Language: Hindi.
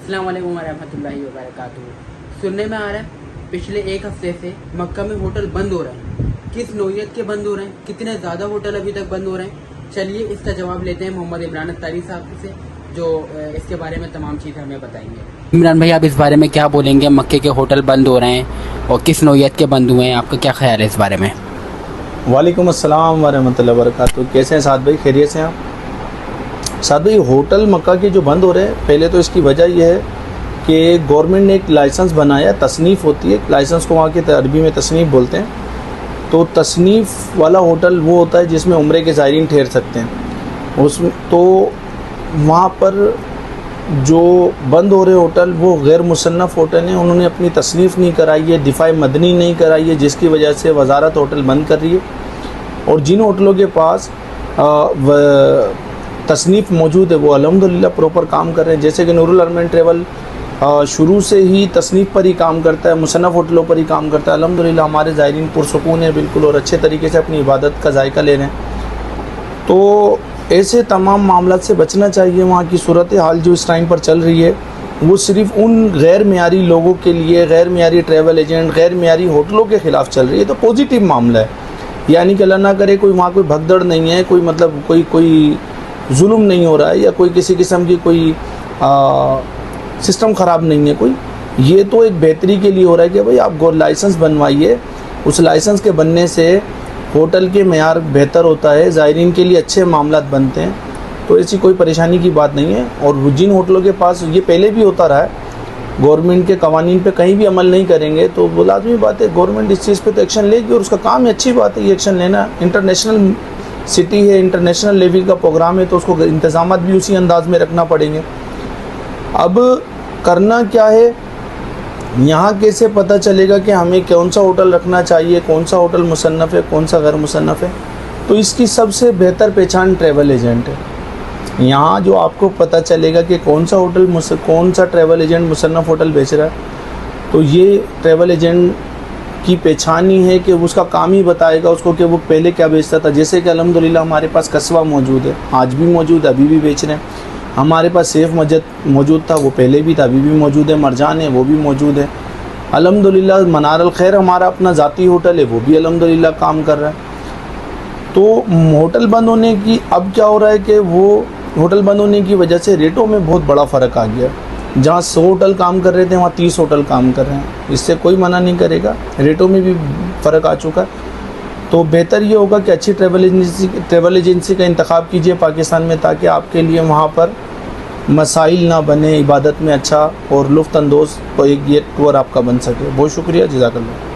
अस्सलाम वालेकुम रहमतुल्लाहि व बरकातुहू। सुनने में आ रहा है पिछले एक हफ्ते से मक्का में होटल बंद हो रहे हैं। किस नौयत के बंद हो रहे हैं, कितने ज़्यादा होटल अभी तक बंद हो रहे हैं, चलिए इसका जवाब लेते हैं मोहम्मद इमरान अत्तारी साहब से, जो इसके बारे में तमाम चीज़ें हमें बताएंगे। इमरान भाई, आप इस बारे में क्या बोलेंगे? मक्के के होटल बंद हो रहे हैं और किस नौयत के बंद हुए हैं, आपका क्या ख्याल है इस बारे में? वालेकुम अस्सलाम वरहमतुल्लाहि वबरकातुहू। कैसे हैं साद भाई, खैरियत से हैं आप? साद भाई, होटल मक्का के जो बंद हो रहे हैं, पहले तो इसकी वजह यह है कि गवर्नमेंट ने एक लाइसेंस बनाया, तसनीफ़ होती है, लाइसेंस को वहाँ के अरबी में तसनीफ़ बोलते हैं। तो तसनीफ़ वाला होटल वो होता है जिसमें उम्रे के ज़ायरीन ठहर सकते हैं। उसमें तो वहाँ पर जो बंद हो रहे होटल वो गैर मुसन्नफ़ होटल हैं, उन्होंने अपनी तसनीफ़ नहीं कराई है, दिफ़ाए मदनी नहीं कराई है, जिसकी वजह से वजारत होटल बंद कर रही है। और जिन होटलों के पास तसनीफ़ मौजूद है वो अल्हम्दुलिल्लाह प्रॉपर काम कर रहे हैं। जैसे कि नूरुल अरमान ट्रैवल शुरू से ही तसनीफ़ पर ही काम करता है, मुसन्नफ़ होटलों पर ही काम करता है। अल्हम्दुलिल्लाह हमारे ज़ायरीन पुरसुकून है बिल्कुल, और अच्छे तरीके से अपनी इबादत का जायका ले रहे हैं। तो ऐसे तमाम मामलों से बचना चाहिए। वहाँ की सूरत हाल जो इस टाइम पर चल रही है वो सिर्फ़ उन गैर मियारी लोगों के लिए, गैर मियारी ट्रैवल एजेंट, गैर मियारी होटलों के ख़िलाफ़ चल रही है। तो पॉजिटिव मामला है, यानी कि अल्लाह ना करे कोई वहाँ कोई भगदड़ नहीं है, कोई मतलब कोई जुल्म नहीं हो रहा है, या कोई किसी किस्म की कोई सिस्टम ख़राब नहीं है कोई। ये तो एक बेहतरी के लिए हो रहा है कि भाई आप लाइसेंस बनवाइए, उस लाइसेंस के बनने से होटल के मेयार बेहतर होता है, ज़ायरीन के लिए अच्छे मामलात बनते हैं। तो ऐसी कोई परेशानी की बात नहीं है। और जिन होटलों के पास ये पहले भी होता रहा है, गवर्नमेंट के कवानीन पे कहीं भी अमल नहीं करेंगे तो वो लाजमी बात है गवर्नमेंट इस चीज़ पे तो एक्शन लेगी, और उसका काम है, अच्छी बात है ये एक्शन लेना। इंटरनेशनल सिटी है, इंटरनेशनल लेवल का प्रोग्राम है, तो उसको इंतज़ामात भी उसी अंदाज़ में रखना पड़ेंगे। अब करना क्या है, यहाँ कैसे पता चलेगा कि हमें कौन सा होटल रखना चाहिए, कौन सा होटल मुसन्नफ़ है, कौन सा गैर मुसन्नफ़ है? तो इसकी सबसे बेहतर पहचान ट्रैवल एजेंट है। यहाँ जो आपको पता चलेगा कि कौन सा ट्रैवल एजेंट मुसन्नफ़ होटल बेच रहा है, तो ये ट्रैवल एजेंट की पहचान ही है कि उसका काम ही बताएगा उसको कि वो पहले क्या बेचता था। जैसे कि अल्हम्दुलिल्लाह हमारे पास कस्बा मौजूद है, आज भी मौजूद है, अभी भी बेच रहे हैं। हमारे पास सेफ मस्जिद मौजूद था, वो पहले भी था, अभी भी मौजूद है। मरजान है, वो भी मौजूद है अल्हम्दुलिल्लाह। मनार अल खैर हमारा अपना ज़ाती होटल है, वो भी अल्हम्दुलिल्लाह काम कर रहा है। तो होटल बंद होने की अब क्या हो रहा है कि वो होटल बंद होने की वजह से रेटों में बहुत बड़ा फ़र्क आ गया। जहाँ 100 होटल काम कर रहे थे वहाँ 30 होटल काम कर रहे हैं। इससे कोई मना नहीं करेगा, रेटों में भी फ़र्क आ चुका है। तो बेहतर ये होगा कि अच्छी ट्रैवल एजेंसी का इंतखाब कीजिए पाकिस्तान में, ताकि आपके लिए वहाँ पर मसाइल ना बने, इबादत में अच्छा और लुत्फ़ अंदोज़ तो एक ये टूर आपका बन सके। बहुत शुक्रिया, जज़ाकल्लाह।